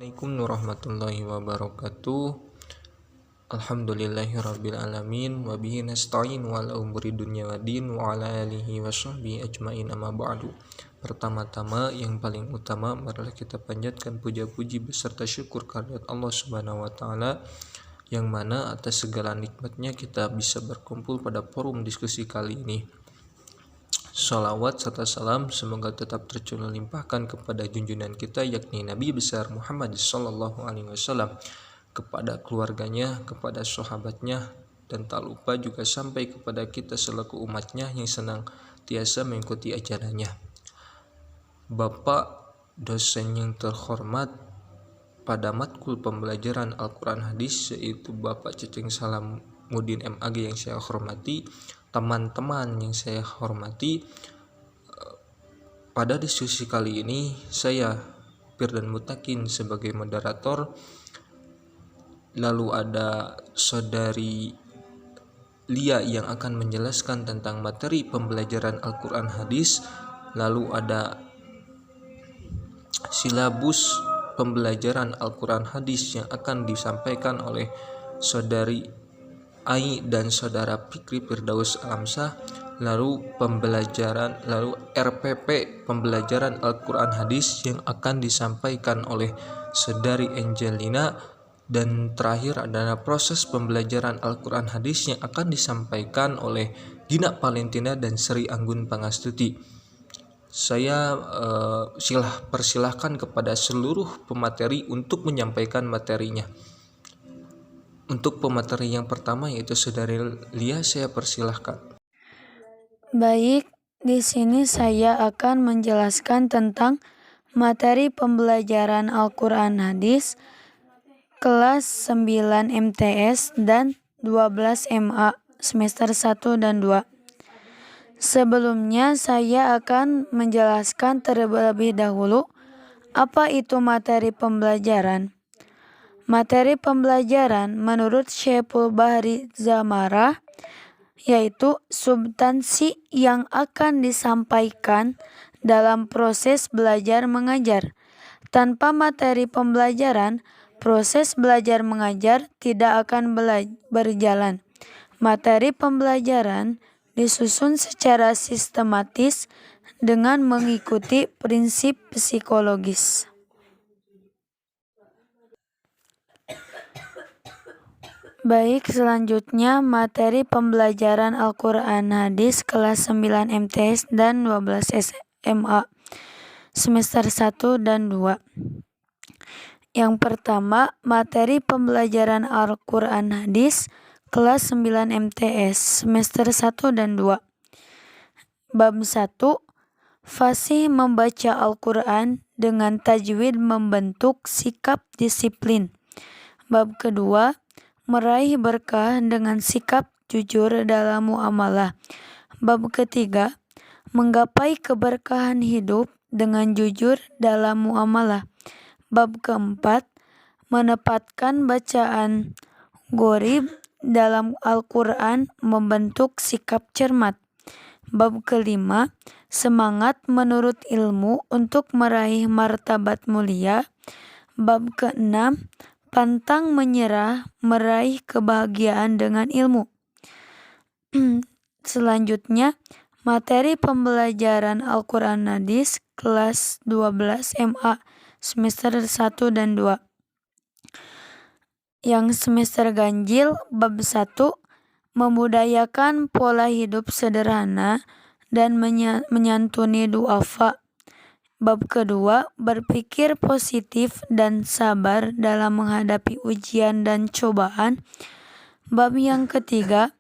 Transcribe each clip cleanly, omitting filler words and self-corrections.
Assalamualaikum warahmatullahi wabarakatuh. Alhamdulillahirabbil alamin wa bihi nasta'in wa ala umuri dunya waddin wa ala alihi washabbihi ajmain amma ba'du. Pertama-tama yang paling utama marilah kita panjatkan puja-puji beserta syukur kehadirat Allah Subhanahu wa taala yang mana atas segala nikmatnya kita bisa berkumpul pada forum diskusi kali ini. Salawat serta salam semoga tetap tercurah limpahkan kepada junjungan kita yakni Nabi besar Muhammad sallallahu alaihi wasallam, kepada keluarganya, kepada sahabatnya, dan tak lupa juga sampai kepada kita selaku umatnya yang senang tiasa mengikuti ajarannya. Bapak dosen yang terhormat pada matkul pembelajaran Al-Quran Hadis yaitu Bapak Ceceng Salamuddin MAG yang saya hormati, teman-teman yang saya hormati, pada diskusi kali ini saya Firdan Mutakin sebagai moderator, lalu ada saudari Lia yang akan menjelaskan tentang materi pembelajaran Al-Quran Hadis, lalu ada silabus pembelajaran Al-Quran Hadis yang akan disampaikan oleh saudari Ai dan saudara Fikri Firdaus Alamsah, lalu RPP pembelajaran Al-Quran Hadis yang akan disampaikan oleh saudari Angelina, dan terakhir adalah proses pembelajaran Al-Quran Hadis yang akan disampaikan oleh Gina Valentina dan Sri Anggun Pangastuti. Saya persilahkan kepada seluruh pemateri untuk menyampaikan materinya. Untuk pemateri yang pertama yaitu saudari Lia, saya persilahkan. Baik, di sini saya akan menjelaskan tentang materi pembelajaran Al-Quran Hadis kelas 9 MTS dan 12 MA semester 1 dan 2. Sebelumnya saya akan menjelaskan terlebih dahulu apa itu materi pembelajaran. Materi pembelajaran menurut Syekhul Bahri Zamarah yaitu substansi yang akan disampaikan dalam proses belajar mengajar. Tanpa materi pembelajaran, proses belajar mengajar tidak akan berjalan. Materi pembelajaran disusun secara sistematis dengan mengikuti prinsip psikologis. Baik, selanjutnya materi pembelajaran Al-Quran Hadis kelas 9 MTS dan 12 SMA semester 1 dan 2. Yang pertama, materi pembelajaran Al-Quran Hadis kelas 9 MTS semester 1 dan 2. Bab 1, fasih membaca Al-Quran dengan tajwid membentuk sikap disiplin. Bab kedua, meraih berkah dengan sikap jujur dalam muamalah. Bab ketiga, menggapai keberkahan hidup dengan jujur dalam muamalah. Bab keempat, menempatkan bacaan gharib dalam Al-Quran membentuk sikap cermat. Bab kelima, semangat menurut ilmu untuk meraih martabat mulia. Bab keenam, pantang menyerah meraih kebahagiaan dengan ilmu. Selanjutnya, materi pembelajaran Al-Quran Hadis kelas 12 MA semester 1 dan 2. Yang semester ganjil, bab 1, membudayakan pola hidup sederhana dan menyantuni duafa. Bab kedua, berpikir positif dan sabar dalam menghadapi ujian dan cobaan. Bab yang ketiga,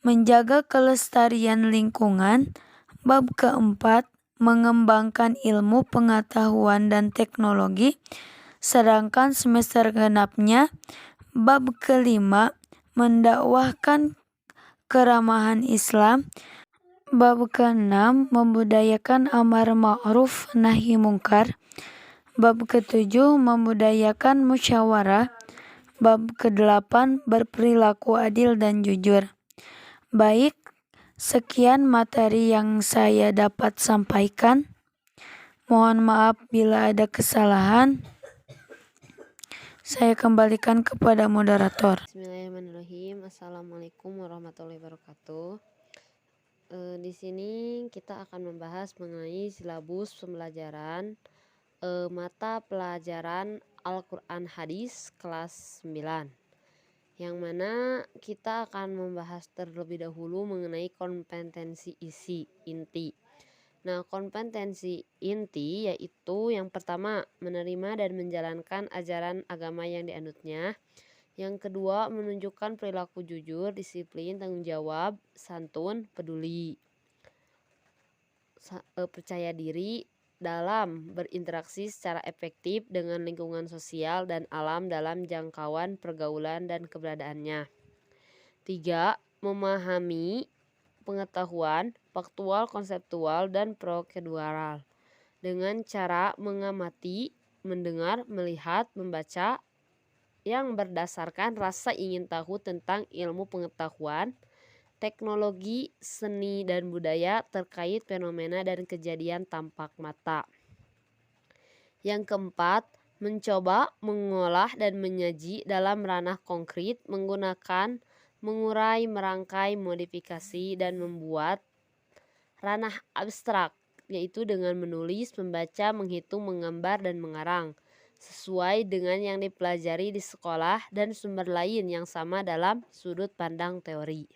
menjaga kelestarian lingkungan. Bab keempat, mengembangkan ilmu pengetahuan dan teknologi. Sedangkan semester genapnya, bab kelima, mendakwahkan keramahan Islam. Bab ke-6, membudayakan amar ma'ruf nahi mungkar. Bab ke-7, membudayakan musyawarah. Bab ke-8, berperilaku adil dan jujur. Baik, sekian materi yang saya dapat sampaikan. Mohon maaf bila ada kesalahan. Saya kembalikan kepada moderator. Bismillahirrahmanirrahim. Assalamualaikum warahmatullahi wabarakatuh. Di sini kita akan membahas mengenai silabus pembelajaran mata pelajaran Al-Quran Hadis kelas 9, yang mana kita akan membahas terlebih dahulu mengenai kompetensi inti. Nah, kompetensi inti yaitu yang pertama, menerima dan menjalankan ajaran agama yang dianutnya. Yang kedua, menunjukkan perilaku jujur, disiplin, tanggung jawab, santun, peduli, percaya diri dalam berinteraksi secara efektif dengan lingkungan sosial dan alam dalam jangkauan pergaulan dan keberadaannya. 3. Memahami pengetahuan faktual, konseptual, dan prosedural dengan cara mengamati, mendengar, melihat, membaca yang berdasarkan rasa ingin tahu tentang ilmu pengetahuan, teknologi, seni, dan budaya terkait fenomena dan kejadian tampak mata. Yang keempat, mencoba, mengolah, dan menyaji dalam ranah konkret menggunakan mengurai, merangkai, modifikasi, dan membuat ranah abstrak, yaitu dengan menulis, membaca, menghitung, menggambar, dan mengarang sesuai dengan yang dipelajari di sekolah dan sumber lain yang sama dalam sudut pandang teori.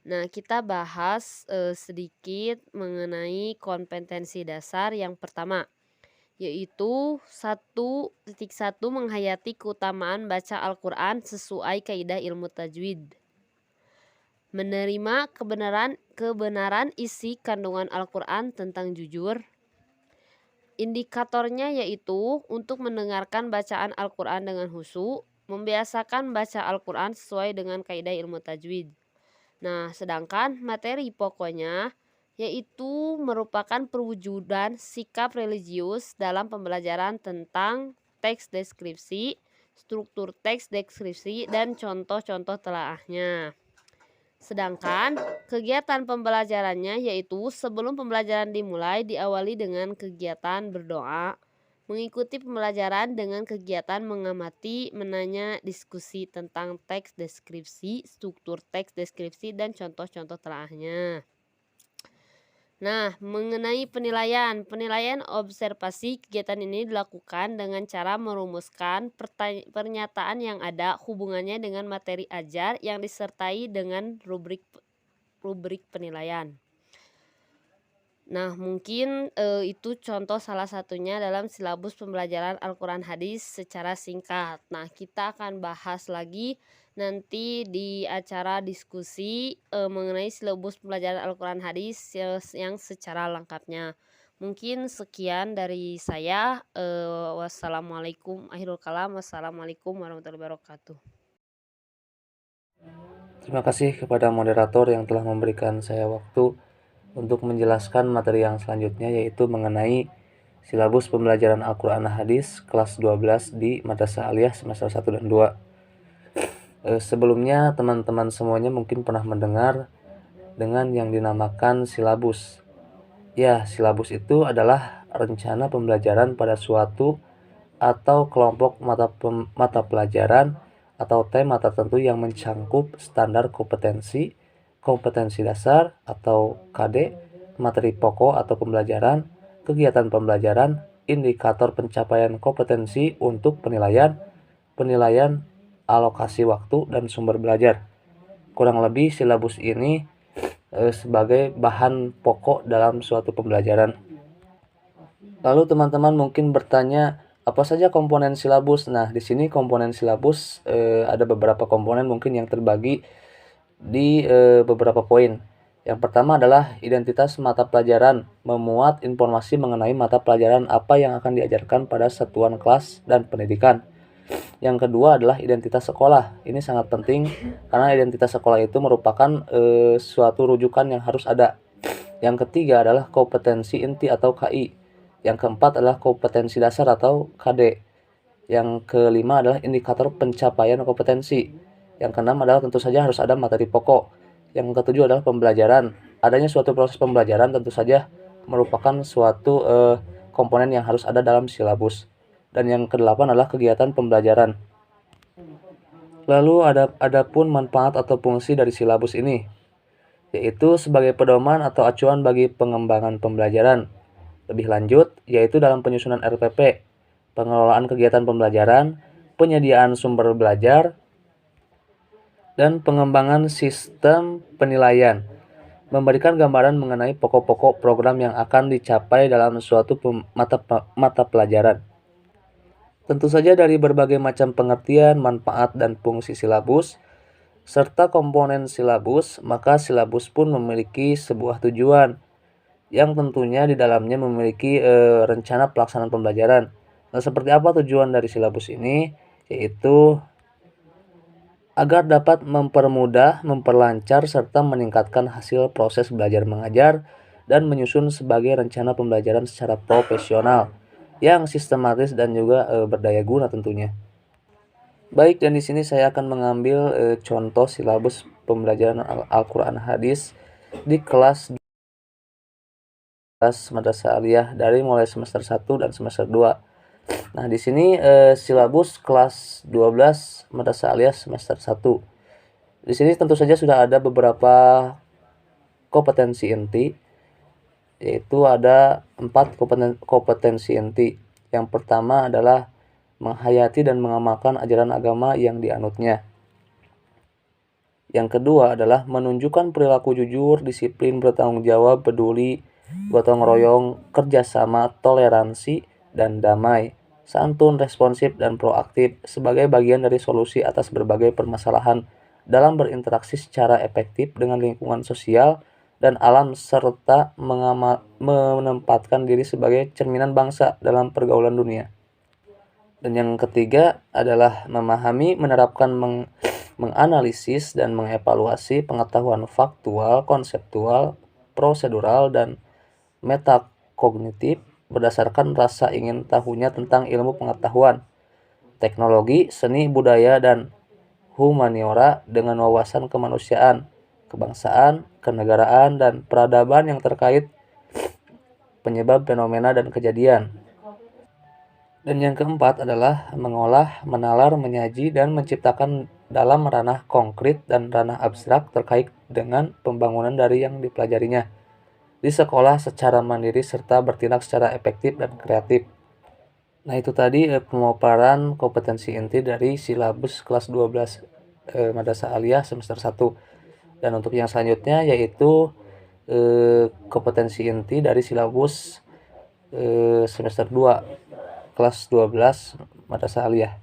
Nah, kita bahas sedikit mengenai kompetensi dasar yang pertama, yaitu 1.1 menghayati keutamaan baca Al-Quran sesuai kaidah ilmu tajwid. Menerima kebenaran isi kandungan Al-Quran tentang jujur. Indikatornya yaitu untuk mendengarkan bacaan Al-Quran dengan khusyuk, membiasakan baca Al-Quran sesuai dengan kaidah ilmu tajwid. Nah, sedangkan materi pokoknya yaitu merupakan perwujudan sikap religius dalam pembelajaran tentang teks deskripsi, struktur teks deskripsi, dan contoh-contoh telaahnya. Sedangkan kegiatan pembelajarannya yaitu sebelum pembelajaran dimulai diawali dengan kegiatan berdoa, mengikuti pembelajaran dengan kegiatan mengamati, menanya, diskusi tentang teks deskripsi, struktur teks deskripsi, dan contoh-contoh telaahnya. Nah, mengenai penilaian observasi, kegiatan ini dilakukan dengan cara merumuskan pernyataan yang ada hubungannya dengan materi ajar yang disertai dengan rubrik penilaian. Nah, mungkin itu contoh salah satunya dalam silabus pembelajaran Al-Quran Hadis secara singkat. Nah, kita akan bahas lagi nanti di acara diskusi mengenai silabus pembelajaran Al-Quran Hadis yang secara lengkapnya. Mungkin sekian dari saya. Wassalamualaikum warahmatullahi wabarakatuh. Terima kasih kepada moderator yang telah memberikan saya waktu untuk menjelaskan materi yang selanjutnya, yaitu mengenai silabus pembelajaran Al-Quran Hadis kelas 12 di Madrasah Aliyah semester 1 dan 2. Sebelumnya teman-teman semuanya mungkin pernah mendengar dengan yang dinamakan silabus. Ya, silabus itu adalah rencana pembelajaran pada suatu atau kelompok mata pelajaran atau tema tertentu yang mencangkup standar kompetensi dasar atau KD, materi pokok atau pembelajaran, kegiatan pembelajaran, indikator pencapaian kompetensi untuk penilaian, alokasi waktu, dan sumber belajar. Kurang lebih silabus ini sebagai bahan pokok dalam suatu pembelajaran. Lalu teman-teman mungkin bertanya, apa saja komponen silabus? Nah, di sini komponen silabus ada beberapa komponen mungkin yang terbagi di beberapa poin. Yang pertama adalah identitas mata pelajaran, memuat informasi mengenai mata pelajaran apa yang akan diajarkan pada satuan kelas dan pendidikan. Yang kedua adalah identitas sekolah. Ini sangat penting karena identitas sekolah itu merupakan suatu rujukan yang harus ada. Yang ketiga adalah kompetensi inti atau KI. Yang keempat adalah kompetensi dasar atau KD. Yang kelima adalah indikator pencapaian kompetensi. Yang keenam adalah tentu saja harus ada materi pokok. Yang ketujuh adalah pembelajaran. Adanya suatu proses pembelajaran tentu saja merupakan suatu komponen yang harus ada dalam silabus. Dan yang kedelapan adalah kegiatan pembelajaran. Lalu adapun manfaat atau fungsi dari silabus ini, yaitu sebagai pedoman atau acuan bagi pengembangan pembelajaran. Lebih lanjut, yaitu dalam penyusunan RPP, pengelolaan kegiatan pembelajaran, penyediaan sumber belajar, dan pengembangan sistem penilaian, memberikan gambaran mengenai pokok-pokok program yang akan dicapai dalam suatu mata pelajaran. Tentu saja dari berbagai macam pengertian, manfaat, dan fungsi silabus, serta komponen silabus, maka silabus pun memiliki sebuah tujuan, yang tentunya di dalamnya memiliki rencana pelaksanaan pembelajaran. Nah, seperti apa tujuan dari silabus ini? Yaitu agar dapat mempermudah, memperlancar, serta meningkatkan hasil proses belajar mengajar dan menyusun sebagai rencana pembelajaran secara profesional yang sistematis dan juga berdaya guna tentunya. Baik, dan di sini saya akan mengambil contoh silabus pembelajaran Al-Quran Hadis di kelas Madrasah Aliyah dari mulai semester 1 dan semester 2. Nah, di sini silabus kelas 12 Madrasah Aliyah semester 1. Di sini tentu saja sudah ada beberapa kompetensi inti, yaitu ada 4 kompetensi inti. Yang pertama adalah menghayati dan mengamalkan ajaran agama yang dianutnya. Yang kedua adalah menunjukkan perilaku jujur, disiplin, bertanggung jawab, peduli, gotong royong, kerjasama, toleransi, dan damai, santun, responsif, dan proaktif sebagai bagian dari solusi atas berbagai permasalahan dalam berinteraksi secara efektif dengan lingkungan sosial dan alam, serta menempatkan diri sebagai cerminan bangsa dalam pergaulan dunia. Dan yang ketiga adalah memahami, menerapkan, menganalisis, dan mengevaluasi pengetahuan faktual, konseptual, prosedural, dan metakognitif berdasarkan rasa ingin tahunya tentang ilmu pengetahuan, teknologi, seni, budaya, dan humaniora dengan wawasan kemanusiaan, kebangsaan, kenegaraan, dan peradaban yang terkait penyebab fenomena dan kejadian. Dan yang keempat adalah mengolah, menalar, menyaji, dan menciptakan dalam ranah konkret dan ranah abstrak terkait dengan pembangunan dari yang dipelajarinya di sekolah secara mandiri serta bertindak secara efektif dan kreatif. Nah, itu tadi pemaparan kompetensi inti dari silabus kelas 12 Madrasah Aliyah semester 1. Dan untuk yang selanjutnya yaitu kompetensi inti dari silabus semester 2 kelas 12 Madrasah Aliyah.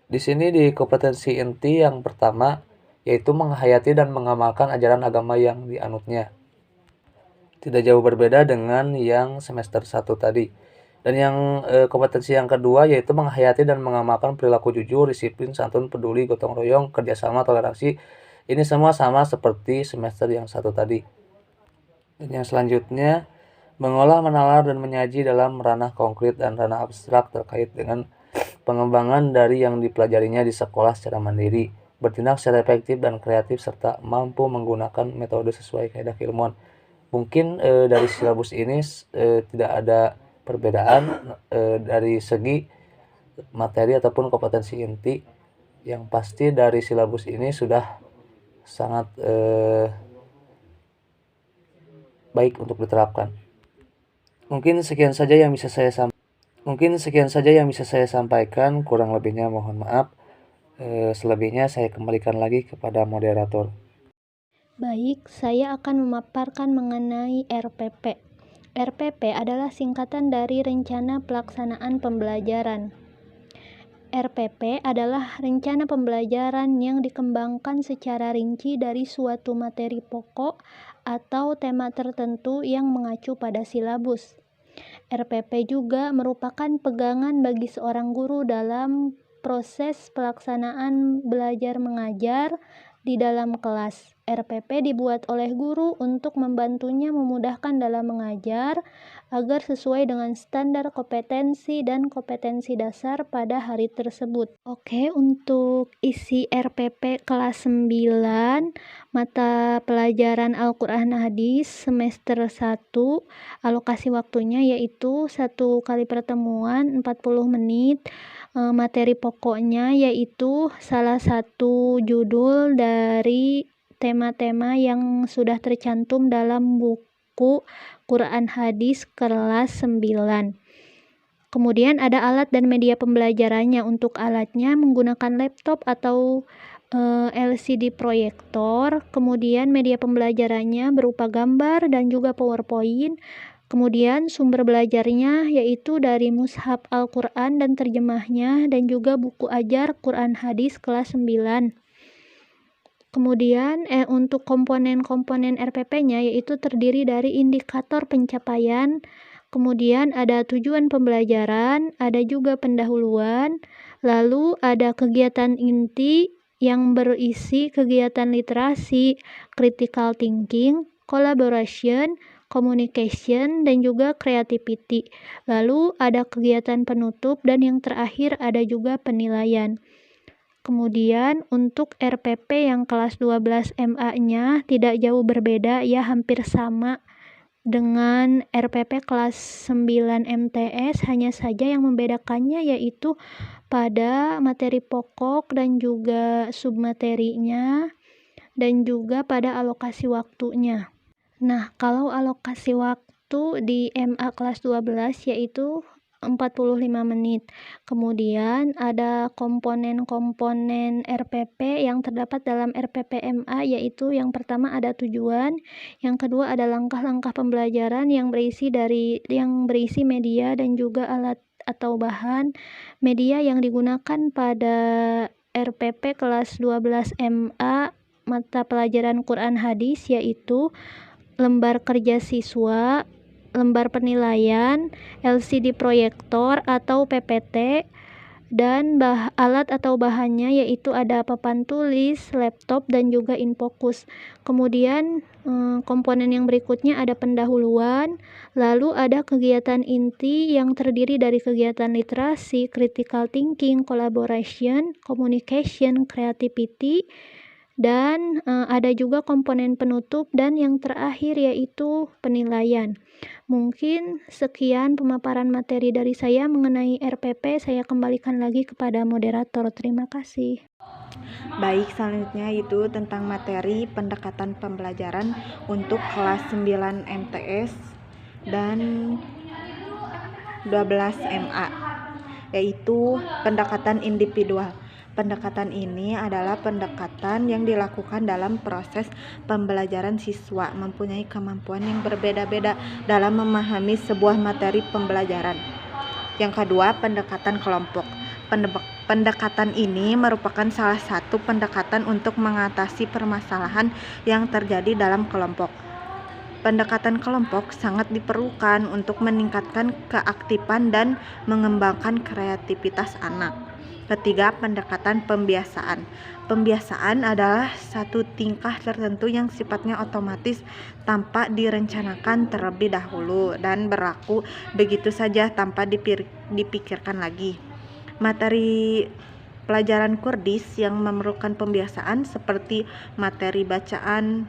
Di sini di kompetensi inti yang pertama yaitu menghayati dan mengamalkan ajaran agama yang dianutnya. Tidak jauh berbeda dengan yang semester 1 tadi. Dan yang kompetensi yang kedua yaitu menghayati dan mengamalkan perilaku jujur, disiplin, santun, peduli, gotong royong, kerjasama, toleransi. Ini semua sama seperti semester yang 1 tadi. Dan yang selanjutnya mengolah, menalar, dan menyaji dalam ranah konkret dan ranah abstrak terkait dengan pengembangan dari yang dipelajarinya di sekolah secara mandiri, bertindak secara efektif dan kreatif, serta mampu menggunakan metode sesuai kaidah keilmuan. Mungkin dari silabus ini tidak ada perbedaan dari segi materi ataupun kompetensi inti. Yang pasti dari silabus ini sudah sangat baik untuk diterapkan. Mungkin sekian saja yang bisa saya sampaikan, kurang lebihnya mohon maaf. Selebihnya saya kembalikan lagi kepada moderator. Baik, saya akan memaparkan mengenai RPP. RPP adalah singkatan dari Rencana Pelaksanaan Pembelajaran. RPP adalah rencana pembelajaran yang dikembangkan secara rinci dari suatu materi pokok atau tema tertentu yang mengacu pada silabus. RPP juga merupakan pegangan bagi seorang guru dalam proses pelaksanaan belajar mengajar di dalam kelas. RPP dibuat oleh guru untuk membantunya memudahkan dalam mengajar agar sesuai dengan standar kompetensi dan kompetensi dasar pada hari tersebut. Oke, untuk isi RPP kelas 9 mata pelajaran Al-Quran Hadis semester 1, alokasi waktunya yaitu 1 kali pertemuan 40 menit. Materi pokoknya yaitu salah satu judul dari tema-tema yang sudah tercantum dalam buku Quran Hadis kelas 9. Kemudian ada alat dan media pembelajarannya. Untuk alatnya menggunakan laptop atau LCD proyektor. Kemudian media pembelajarannya berupa gambar dan juga PowerPoint. Kemudian sumber belajarnya yaitu dari mushaf Al-Quran dan terjemahnya dan juga buku ajar Quran Hadis kelas 9. Kemudian untuk komponen-komponen RPP-nya yaitu terdiri dari indikator pencapaian, kemudian ada tujuan pembelajaran, ada juga pendahuluan, lalu ada kegiatan inti yang berisi kegiatan literasi, critical thinking, collaboration, communication, dan juga creativity. Lalu ada kegiatan penutup dan yang terakhir ada juga penilaian. Kemudian untuk RPP yang kelas 12 MA-nya tidak jauh berbeda ya, hampir sama dengan RPP kelas 9 MTS, hanya saja yang membedakannya yaitu pada materi pokok dan juga submaterinya dan juga pada alokasi waktunya. Nah, kalau alokasi waktu di MA kelas 12 yaitu 45 menit. Kemudian ada komponen-komponen RPP yang terdapat dalam RPP MA yaitu yang pertama ada tujuan, yang kedua ada langkah-langkah pembelajaran yang berisi media dan juga alat atau bahan. Media yang digunakan pada RPP kelas 12 MA mata pelajaran Quran Hadis yaitu lembar kerja siswa, lembar penilaian, LCD proyektor atau PPT, dan alat atau bahannya yaitu ada papan tulis, laptop, dan juga infocus. Kemudian komponen yang berikutnya ada pendahuluan, lalu ada kegiatan inti yang terdiri dari kegiatan literasi, critical thinking, collaboration, communication, creativity, dan ada juga komponen penutup dan yang terakhir yaitu penilaian. Mungkin sekian pemaparan materi dari saya mengenai RPP. Saya kembalikan lagi kepada moderator. Terima kasih. Baik, selanjutnya itu tentang materi pendekatan pembelajaran untuk kelas 9 MTS dan 12 MA, yaitu pendekatan individual. Pendekatan ini adalah pendekatan yang dilakukan dalam proses pembelajaran siswa mempunyai kemampuan yang berbeda-beda dalam memahami sebuah materi pembelajaran. Yang kedua, pendekatan kelompok. Pendekatan ini merupakan salah satu pendekatan untuk mengatasi permasalahan yang terjadi dalam kelompok. Pendekatan kelompok sangat diperlukan untuk meningkatkan keaktifan dan mengembangkan kreativitas anak. Ketiga, pendekatan pembiasaan. Pembiasaan adalah satu tingkah tertentu yang sifatnya otomatis tanpa direncanakan terlebih dahulu dan berlaku begitu saja tanpa dipikirkan lagi. Materi pelajaran Kurdis yang memerlukan pembiasaan seperti materi bacaan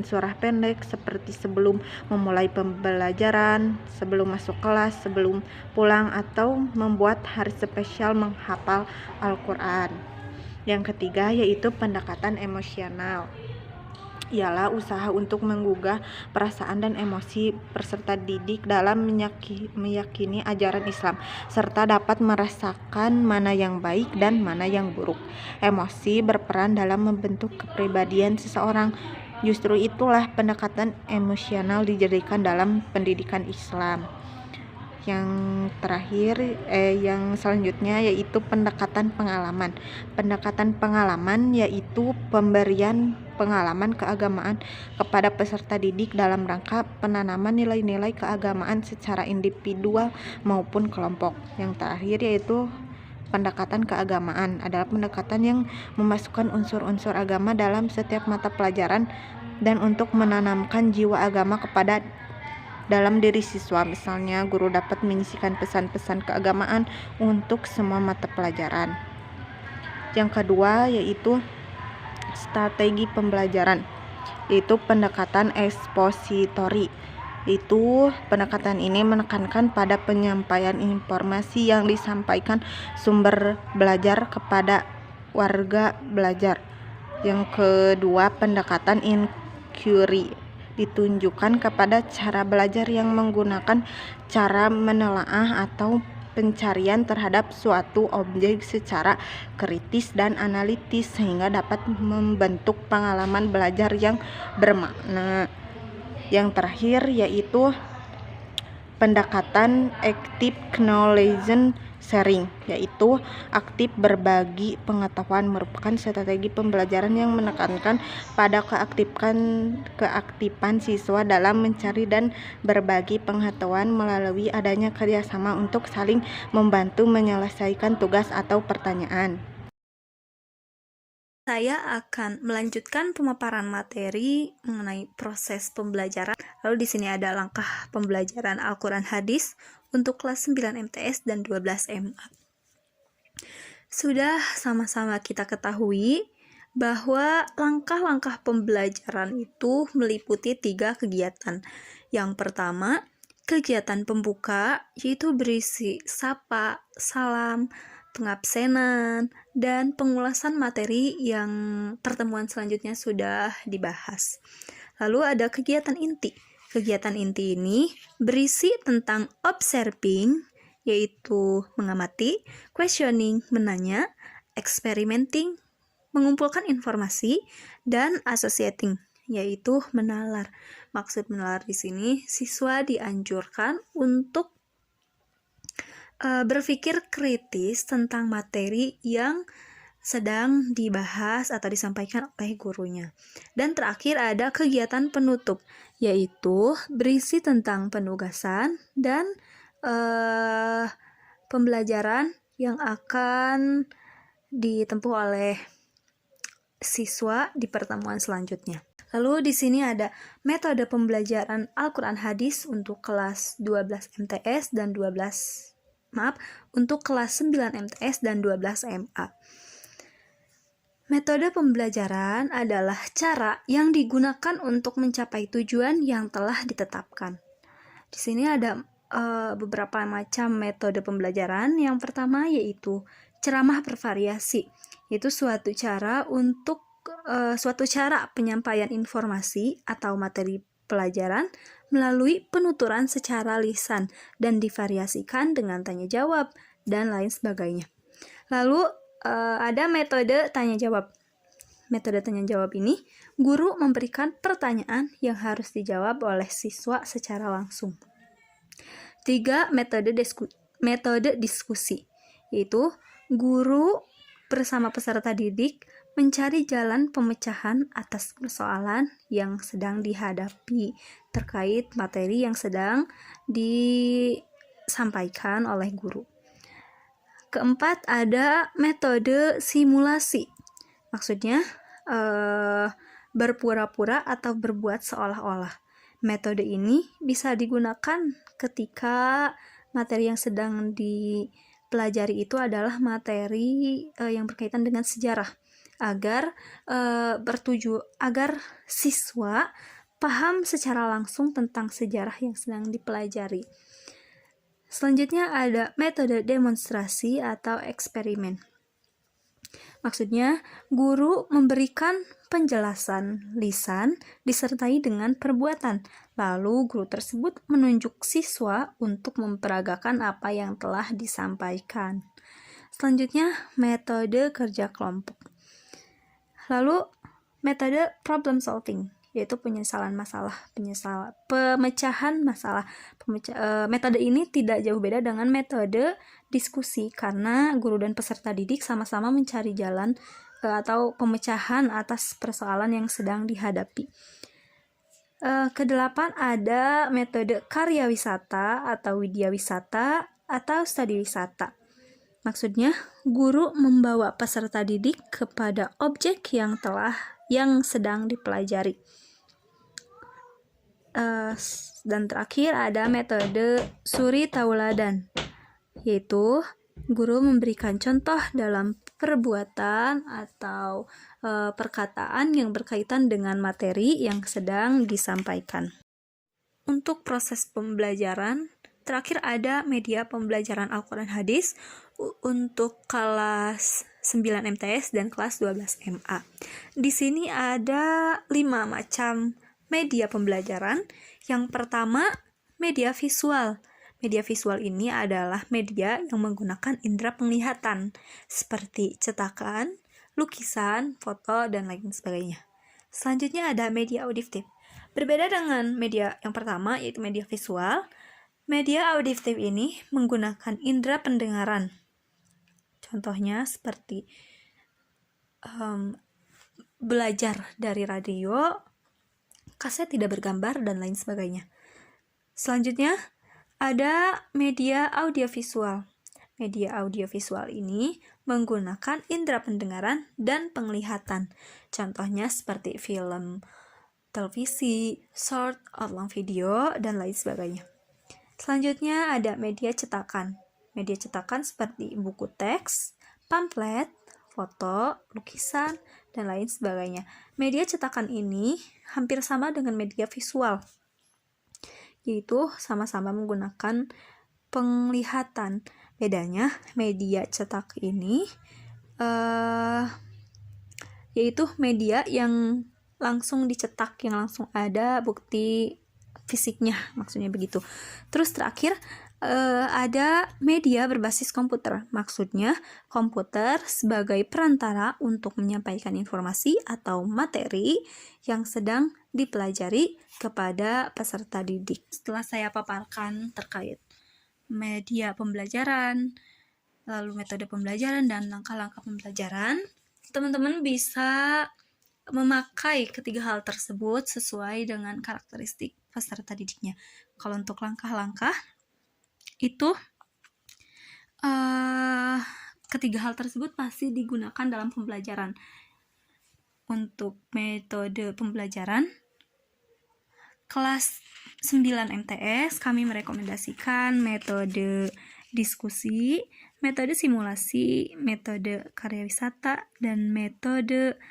surah pendek seperti sebelum memulai pembelajaran, sebelum masuk kelas, sebelum pulang, atau membuat hari spesial menghafal Al-Quran. Yang ketiga yaitu pendekatan emosional. Ialah usaha untuk menggugah perasaan dan emosi peserta didik dalam meyakini ajaran Islam, serta dapat merasakan mana yang baik dan mana yang buruk. Emosi berperan dalam membentuk kepribadian seseorang. Justru itulah pendekatan emosional dijadikan dalam pendidikan Islam. Yang terakhir, yang selanjutnya yaitu pendekatan pengalaman. Pendekatan pengalaman yaitu pemberian pengalaman keagamaan kepada peserta didik dalam rangka penanaman nilai-nilai keagamaan secara individual maupun kelompok. Yang terakhir yaitu pendekatan keagamaan adalah pendekatan yang memasukkan unsur-unsur agama dalam setiap mata pelajaran dan untuk menanamkan jiwa agama kepada dalam diri siswa. Misalnya guru dapat mengisikan pesan-pesan keagamaan untuk semua mata pelajaran. Yang kedua yaitu strategi pembelajaran, yaitu pendekatan ekspositori. Itu pendekatan ini menekankan pada penyampaian informasi yang disampaikan sumber belajar kepada warga belajar. Yang kedua, pendekatan inquiry ditunjukkan kepada cara belajar yang menggunakan cara menelaah atau pencarian terhadap suatu objek secara kritis dan analitis sehingga dapat membentuk pengalaman belajar yang bermakna. Yang terakhir yaitu pendekatan active knowledge sharing, yaitu aktif berbagi pengetahuan, merupakan strategi pembelajaran yang menekankan pada keaktifan siswa dalam mencari dan berbagi pengetahuan melalui adanya kerjasama untuk saling membantu menyelesaikan tugas atau pertanyaan. Saya akan melanjutkan pemaparan materi mengenai proses pembelajaran. Lalu di sini ada langkah pembelajaran Al-Quran Hadis untuk kelas 9 MTS dan 12 MA. Sudah sama-sama kita ketahui bahwa langkah-langkah pembelajaran itu meliputi 3 kegiatan. Yang pertama, kegiatan pembuka, yaitu berisi sapa, salam, pengabsenan, dan pengulasan materi yang pertemuan selanjutnya sudah dibahas. Lalu ada kegiatan inti. Kegiatan inti ini berisi tentang observing, yaitu mengamati, questioning, menanya, experimenting, mengumpulkan informasi, dan associating, yaitu menalar. Maksud menalar di sini, siswa dianjurkan untuk berpikir kritis tentang materi yang sedang dibahas atau disampaikan oleh gurunya. Dan terakhir ada kegiatan penutup, yaitu berisi tentang penugasan dan pembelajaran yang akan ditempuh oleh siswa di pertemuan selanjutnya. Lalu di sini ada metode pembelajaran Al-Quran Hadis untuk kelas 12 MTS dan untuk kelas 9 MTS dan 12 MA. Metode pembelajaran adalah cara yang digunakan untuk mencapai tujuan yang telah ditetapkan. Di sini ada beberapa macam metode pembelajaran. Yang pertama yaitu ceramah bervariasi, yaitu suatu cara penyampaian informasi atau materi pelajaran melalui penuturan secara lisan dan divariasikan dengan tanya jawab dan lain sebagainya. Lalu ada metode tanya jawab. Metode tanya jawab ini, guru memberikan pertanyaan yang harus dijawab oleh siswa secara langsung. 3. Metode diskusi, yaitu guru bersama peserta didik mencari jalan pemecahan atas persoalan yang sedang dihadapi terkait materi yang sedang disampaikan oleh guru. Keempat, ada metode simulasi. Maksudnya berpura-pura atau berbuat seolah-olah. Metode ini bisa digunakan ketika materi yang sedang dipelajari itu adalah materi yang berkaitan dengan sejarah, agar siswa paham secara langsung tentang sejarah yang sedang dipelajari. Selanjutnya ada metode demonstrasi atau eksperimen. Maksudnya, guru memberikan penjelasan lisan disertai dengan perbuatan. Lalu guru tersebut menunjuk siswa untuk memperagakan apa yang telah disampaikan. Selanjutnya, metode kerja kelompok. Lalu, metode problem solving, yaitu pemecahan masalah. Metode ini tidak jauh beda dengan metode diskusi, karena guru dan peserta didik sama-sama mencari jalan atau pemecahan atas persoalan yang sedang dihadapi. Kedelapan, ada metode karya wisata atau widya wisata atau studi wisata. Maksudnya, guru membawa peserta didik kepada objek yang sedang dipelajari. Dan terakhir ada metode suri tauladan, yaitu guru memberikan contoh dalam perbuatan atau perkataan yang berkaitan dengan materi yang sedang disampaikan. Untuk proses pembelajaran, terakhir ada media pembelajaran Al-Quran Hadis untuk kelas 9 MTS dan kelas 12 MA. Di sini ada 5 macam media pembelajaran. Yang pertama, media visual. Media visual ini adalah media yang menggunakan indera penglihatan, seperti cetakan, lukisan, foto, dan lain sebagainya. Selanjutnya ada media auditif. Berbeda dengan media yang pertama, yaitu media visual, media auditif ini menggunakan indera pendengaran. Contohnya seperti belajar dari radio, kaset tidak bergambar, dan lain sebagainya. Selanjutnya, ada media audiovisual. Media audiovisual ini menggunakan indera pendengaran dan penglihatan. Contohnya seperti film, televisi, short, long video, dan lain sebagainya. Selanjutnya ada media cetakan. Media cetakan seperti buku teks, pamflet, foto, lukisan, dan lain sebagainya. Media cetakan ini hampir sama dengan media visual, yaitu sama-sama menggunakan penglihatan. Bedanya, media cetak ini yaitu media yang langsung dicetak, yang langsung ada bukti fisiknya, maksudnya begitu. Terus terakhir, ada media berbasis komputer. Maksudnya, komputer sebagai perantara untuk menyampaikan informasi atau materi yang sedang dipelajari kepada peserta didik. Setelah saya paparkan terkait media pembelajaran, lalu metode pembelajaran, dan langkah-langkah pembelajaran, teman-teman bisa memakai ketiga hal tersebut sesuai dengan karakteristik peserta didiknya. Kalau untuk langkah-langkah, itu ketiga hal tersebut pasti digunakan dalam pembelajaran. Untuk metode pembelajaran kelas 9 MTS, kami merekomendasikan metode diskusi, metode simulasi, metode karya wisata, dan metode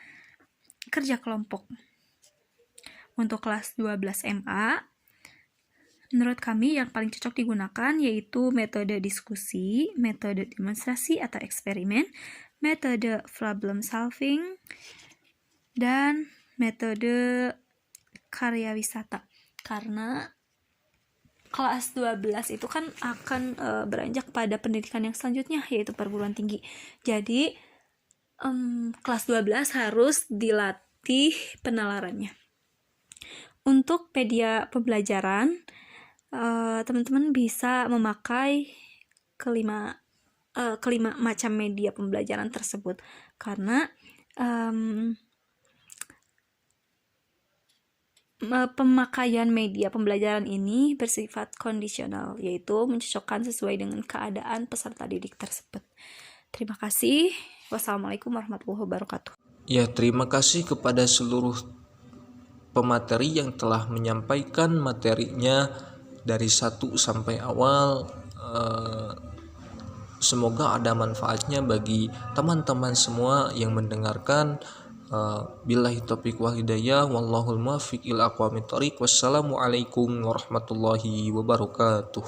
kerja kelompok. Untuk kelas 12 MA, menurut kami yang paling cocok digunakan yaitu metode diskusi, metode demonstrasi atau eksperimen, metode problem solving, dan metode karya wisata. Karena kelas 12 itu kan akan beranjak pada pendidikan yang selanjutnya, yaitu perguruan tinggi. Jadi kelas 12 harus dilatih penalarannya. Untuk media pembelajaran, teman-teman bisa memakai kelima macam media pembelajaran tersebut, karena pemakaian media pembelajaran ini bersifat kondisional, yaitu mencocokkan sesuai dengan keadaan peserta didik tersebut. Terima kasih. Wassalamualaikum warahmatullahi wabarakatuh. Ya, terima kasih kepada seluruh pemateri yang telah menyampaikan materinya dari 1 sampai awal. Semoga ada manfaatnya bagi teman-teman semua yang mendengarkan. Billahi taufiq wal hidayah, wallahul muwaffiq ila aqwamit thoriq. Wassalamualaikum warahmatullahi wabarakatuh.